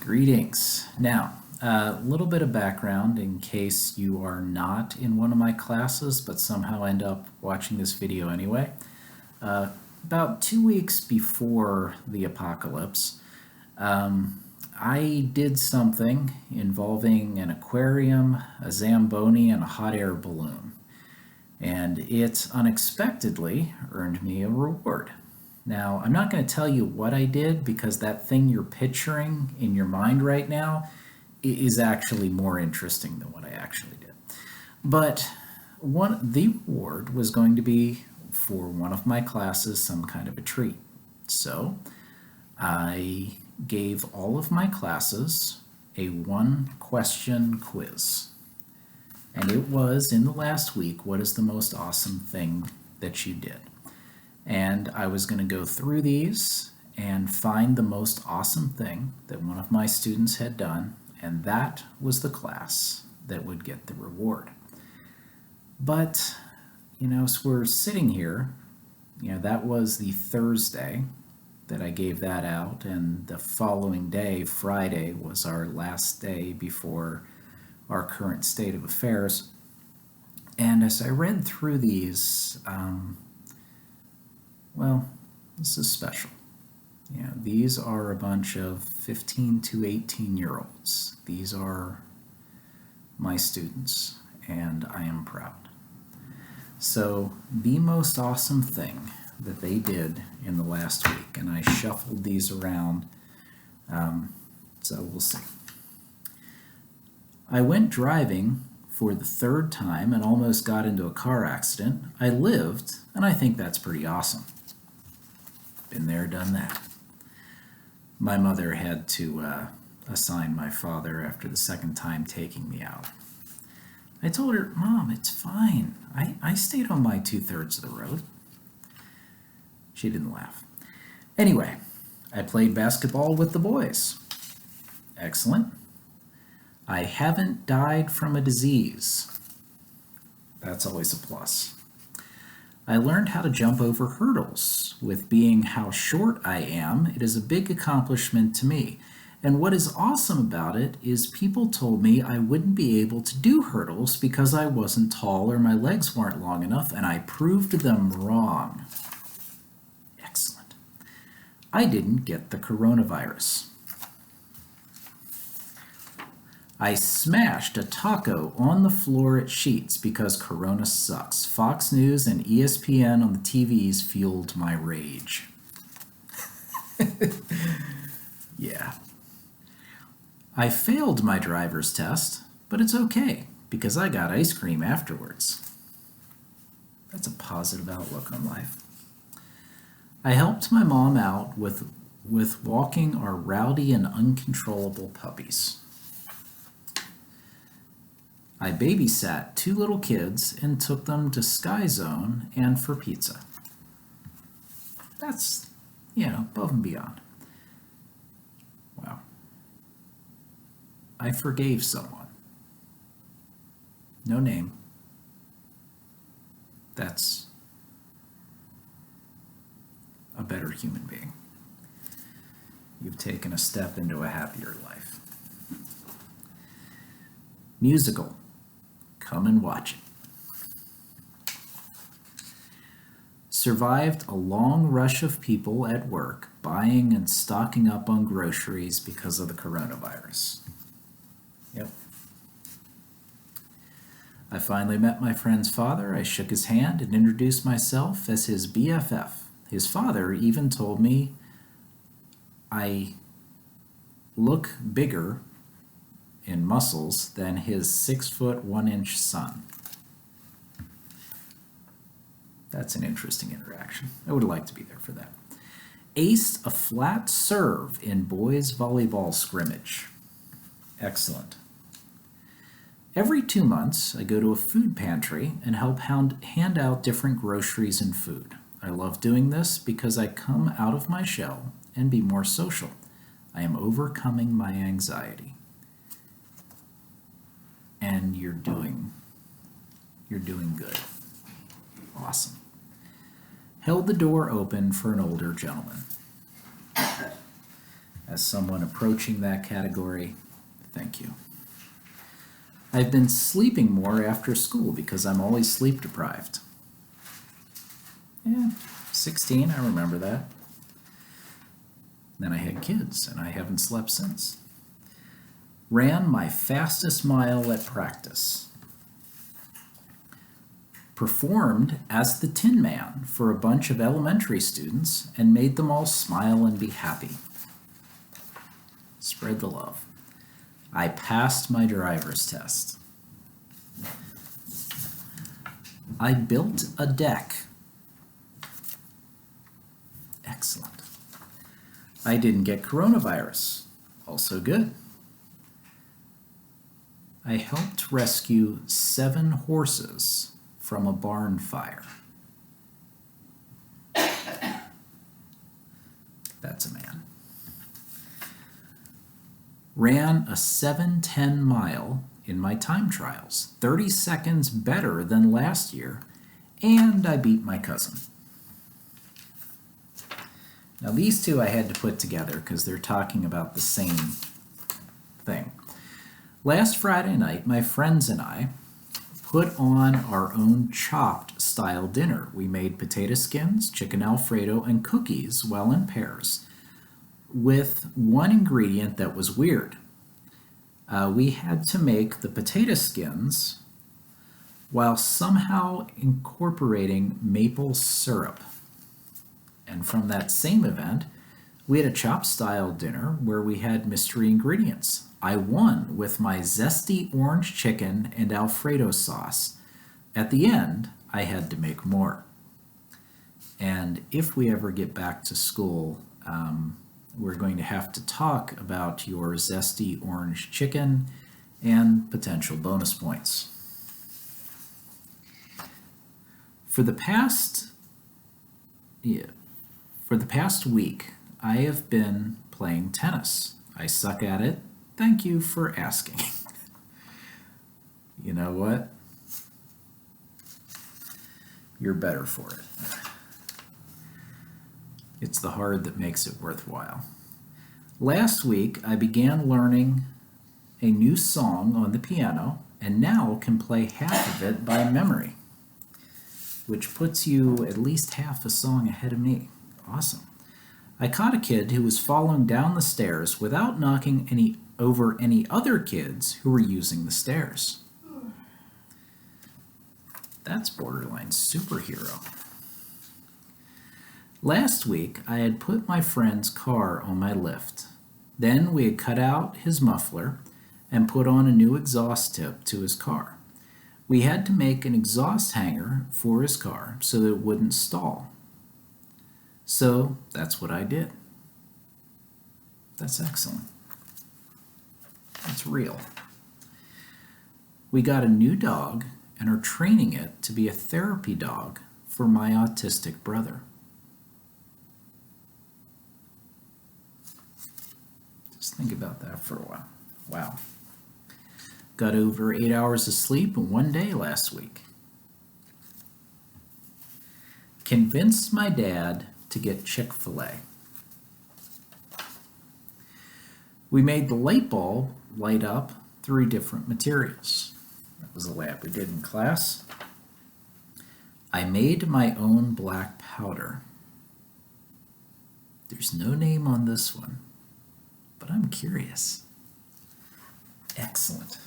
Greetings. Now, a little bit of background in case you are not in one of my classes but somehow end up watching this video anyway. About 2 weeks before the apocalypse, I did something involving an aquarium, a Zamboni, and a hot air balloon. And it unexpectedly earned me a reward. Now, I'm not going to tell you what I did because that thing you're picturing in your mind right now is actually more interesting than what I actually did. But the reward was going to be for one of my classes some kind of a treat. So I gave all of my classes a one-question quiz. And it was, in the last week, what is the most awesome thing that you did? And I was going to go through these and find the most awesome thing that one of my students had done, and that was the class that would get the reward. But, so we're sitting here, that was the Thursday that I gave that out, and the following day, Friday, was our last day before our current state of affairs. And as I read through these, well, this is special. These are a bunch of 15 to 18-year-olds. These are my students, and I am proud. So the most awesome thing that they did in the last week, and I shuffled these around, so we'll see. I went driving for the third time and almost got into a car accident. I lived, and I think that's pretty awesome. Been there, done that. My mother had to assign my father after the second time taking me out. I told her, Mom, it's fine. I stayed on my 2/3 of the road. She didn't laugh. Anyway, I played basketball with the boys. Excellent. I haven't died from a disease. That's always a plus. I learned how to jump over hurdles. With being how short I am, it is a big accomplishment to me. And what is awesome about it is people told me I wouldn't be able to do hurdles because I wasn't tall or my legs weren't long enough, and I proved them wrong. Excellent. I didn't get the coronavirus. I smashed a taco on the floor at Sheetz because Corona sucks. Fox News and ESPN on the TVs fueled my rage. Yeah. I failed my driver's test, but it's okay because I got ice cream afterwards. That's a positive outlook on life. I helped my mom out with walking our rowdy and uncontrollable puppies. I babysat 2 little kids and took them to Sky Zone and for pizza. That's, above and beyond. Wow. I forgave someone. No name. That's a better human being. You've taken a step into a happier life. Musical. Come and watch it. Survived a long rush of people at work buying and stocking up on groceries because of the coronavirus. Yep. I finally met my friend's father. I shook his hand and introduced myself as his BFF. His father even told me I look bigger in muscles than his 6-foot 1-inch son. That's an interesting interaction. I would like to be there for that. Aced a flat serve in boys volleyball scrimmage. Excellent. Every 2 months, I go to a food pantry and help hand out different groceries and food. I love doing this because I come out of my shell and be more social. I am overcoming my anxiety. And you're doing good. Awesome. Held the door open for an older gentleman. As someone approaching that category, thank you. I've been sleeping more after school because I'm always sleep deprived. Yeah, 16, I remember that. Then I had kids, and I haven't slept since. Ran my fastest mile at practice. Performed as the Tin Man for a bunch of elementary students and made them all smile and be happy. Spread the love. I passed my driver's test. I built a deck. Excellent. I didn't get coronavirus. Also good. I helped rescue 7 horses from a barn fire. That's a man. Ran a 7:10 mile in my time trials, 30 seconds better than last year, and I beat my cousin. Now these two I had to put together because they're talking about the same thing. Last Friday night, my friends and I put on our own chopped style dinner. We made potato skins, chicken Alfredo, and cookies, well in pairs, with one ingredient that was weird. We had to make the potato skins while somehow incorporating maple syrup. And from that same event, we had a chopped style dinner where we had mystery ingredients. I won with my zesty orange chicken and Alfredo sauce. At the end, I had to make more. And if we ever get back to school, we're going to have to talk about your zesty orange chicken and potential bonus points. For the past week, I have been playing tennis. I suck at it. Thank you for asking. You know what? You're better for it. It's the hard that makes it worthwhile. Last week, I began learning a new song on the piano and now can play half of it by memory, which puts you at least half a song ahead of me. Awesome. I caught a kid who was falling down the stairs without knocking over any other kids who were using the stairs. That's borderline superhero. Last week, I had put my friend's car on my lift. Then we had cut out his muffler and put on a new exhaust tip to his car. We had to make an exhaust hanger for his car so that it wouldn't stall. So that's what I did. That's excellent. That's real. We got a new dog and are training it to be a therapy dog for my autistic brother. Just think about that for a while. Wow. Got over 8 hours of sleep in one day last week. Convinced my dad to get Chick-fil-A. We made the light bulb light up 3 different materials. That was a lab we did in class. I made my own black powder. There's no name on this one, but I'm curious. Excellent.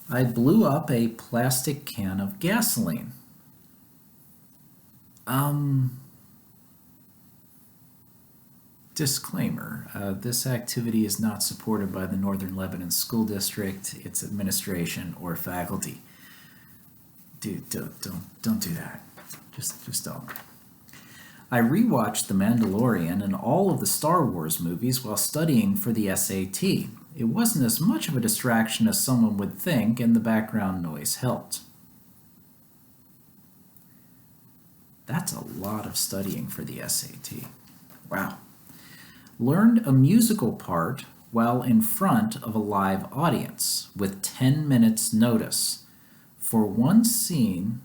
I blew up a plastic can of gasoline. Disclaimer, this activity is not supported by the Northern Lebanon School District, its administration, or faculty. Dude, don't do that. Just don't. I rewatched The Mandalorian and all of the Star Wars movies while studying for the SAT. It wasn't as much of a distraction as someone would think, and the background noise helped. That's a lot of studying for the SAT. Wow. Learned a musical part while in front of a live audience with 10 minutes notice. For one scene,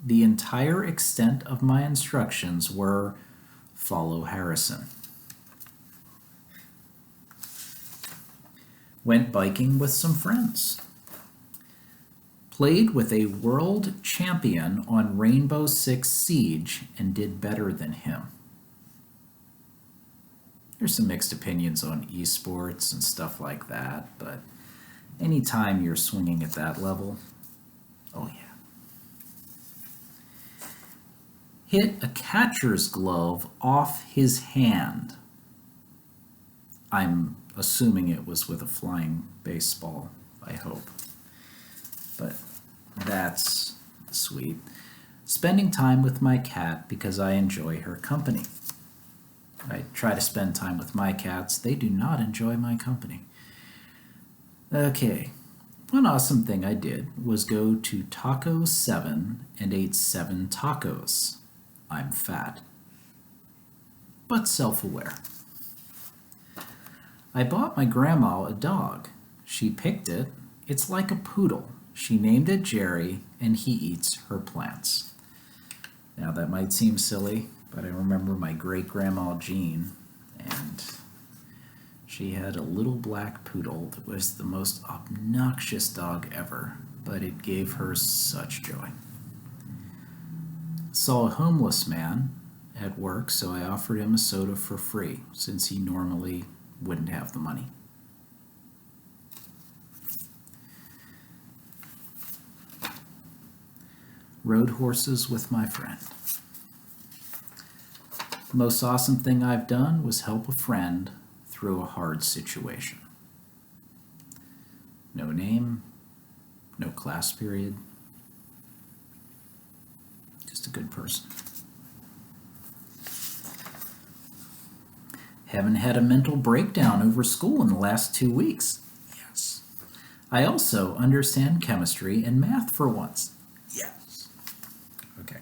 the entire extent of my instructions were follow Harrison. Went biking with some friends. Played with a world champion on Rainbow Six Siege and did better than him. There's some mixed opinions on esports and stuff like that, but anytime you're swinging at that level, oh yeah. Hit a catcher's glove off his hand. I'm assuming it was with a flying baseball, I hope. But that's sweet. Spending time with my cat because I enjoy her company. I try to spend time with my cats. They do not enjoy my company. Okay, one awesome thing I did was go to Taco 7 and ate 7 tacos. I'm fat, but self-aware. I bought my grandma a dog. She picked it. It's like a poodle. She named it Jerry, and he eats her plants. Now that might seem silly, but I remember my great-grandma Jean, and she had a little black poodle that was the most obnoxious dog ever, but it gave her such joy. Saw a homeless man at work, so I offered him a soda for free, since he normally wouldn't have the money. Rode horses with my friend. The most awesome thing I've done was help a friend through a hard situation. No name, no class period, just a good person. Haven't had a mental breakdown over school in the last 2 weeks. Yes. I also understand chemistry and math for once. Yes. Okay.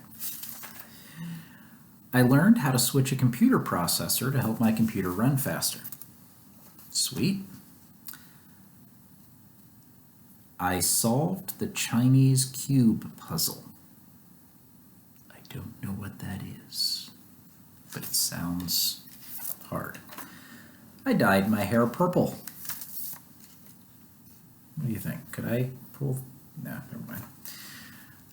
I learned how to switch a computer processor to help my computer run faster. Sweet. I solved the Chinese cube puzzle. I don't know what that is, but it sounds hard. I dyed my hair purple. What do you think? Could I pull? No, never mind.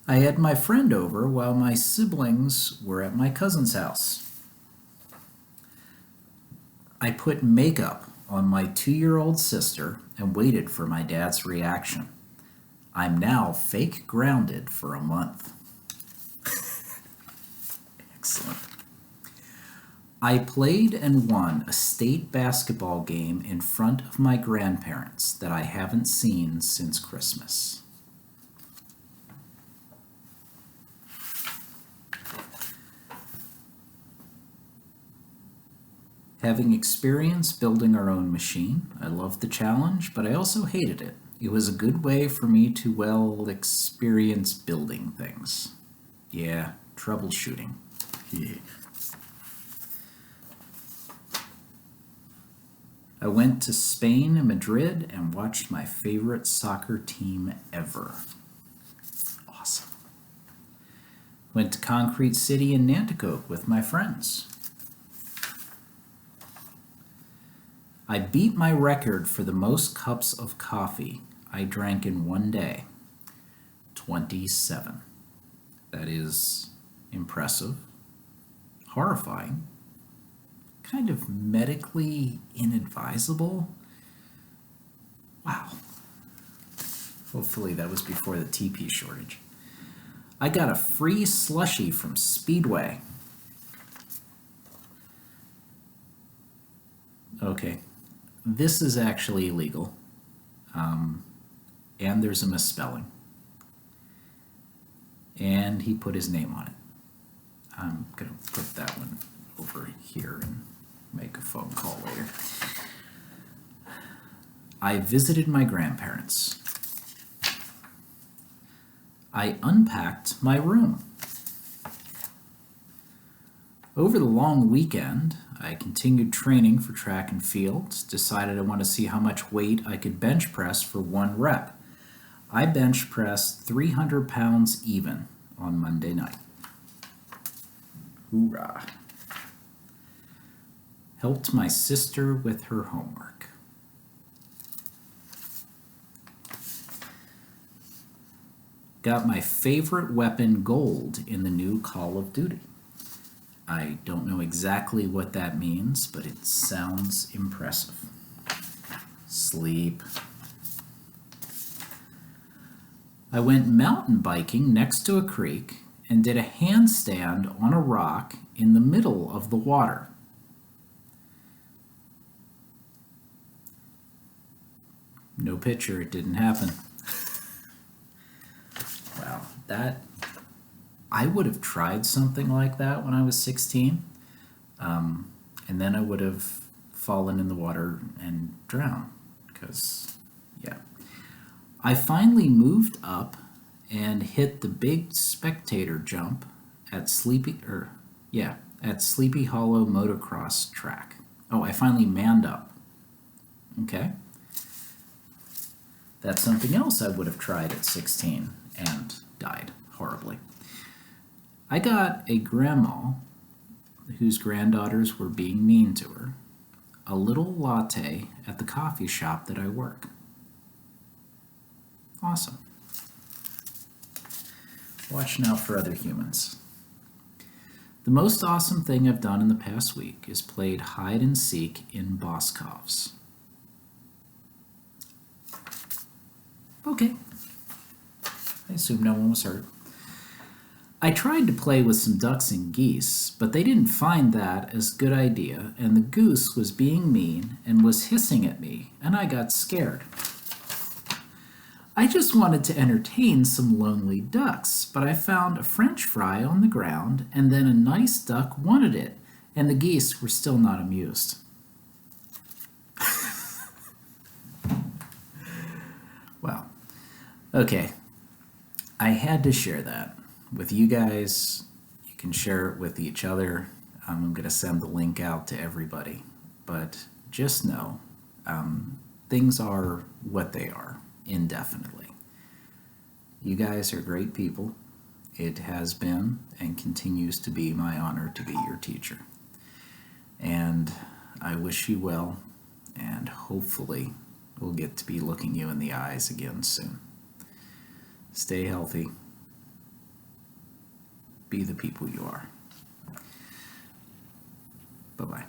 I had my friend over while my siblings were at my cousin's house. I put makeup on my 2-year-old sister and waited for my dad's reaction. I'm now fake grounded for a month. Excellent. I played and won a state basketball game in front of my grandparents that I haven't seen since Christmas. Having experience building our own machine, I loved the challenge, but I also hated it. It was a good way for me to, experience building things. Yeah, troubleshooting. Yeah. I went to Spain and Madrid and watched my favorite soccer team ever. Awesome. Went to Concrete City in Nanticoke with my friends. I beat my record for the most cups of coffee I drank in one day. 27. That is impressive, horrifying, kind of medically inadvisable. Wow. Hopefully that was before the TP shortage. I got a free slushie from Speedway. Okay, this is actually illegal, and there's a misspelling. And he put his name on it. I'm going to put that one over here and make a phone call later. I visited my grandparents. I unpacked my room. Over the long weekend, I continued training for track and field, decided I want to see how much weight I could bench press for 1 rep. I bench pressed 300 pounds even on Monday night. Hoorah. Helped my sister with her homework. got my favorite weapon gold in the new Call of Duty. I don't know exactly what that means, but it sounds impressive. Sleep. I went mountain biking next to a creek and did a handstand on a rock in the middle of the water. No picture, it didn't happen. Wow, I would have tried something like that when I was 16, and then I would have fallen in the water and drowned, because, yeah. I finally moved up and hit the big spectator jump at Sleepy Hollow motocross track. Oh, I finally manned up. Okay. That's something else I would have tried at 16 and died horribly. I got a grandma whose granddaughters were being mean to her a little latte at the coffee shop that I work. Awesome. Watch now for other humans. The most awesome thing I've done in the past week is played hide and seek in Boscov's. Okay. I assume no one was hurt. I tried to play with some ducks and geese, but they didn't find that as a good idea, and the goose was being mean and was hissing at me, and I got scared. I just wanted to entertain some lonely ducks, but I found a French fry on the ground, and then a nice duck wanted it, and the geese were still not amused. Well, okay. I had to share that with you guys. You can share it with each other. I'm going to send the link out to everybody. But just know, things are what they are indefinitely. You guys are great people. It has been and continues to be my honor to be your teacher. And I wish you well, and hopefully we'll get to be looking you in the eyes again soon. Stay healthy. Be the people you are. Bye-bye.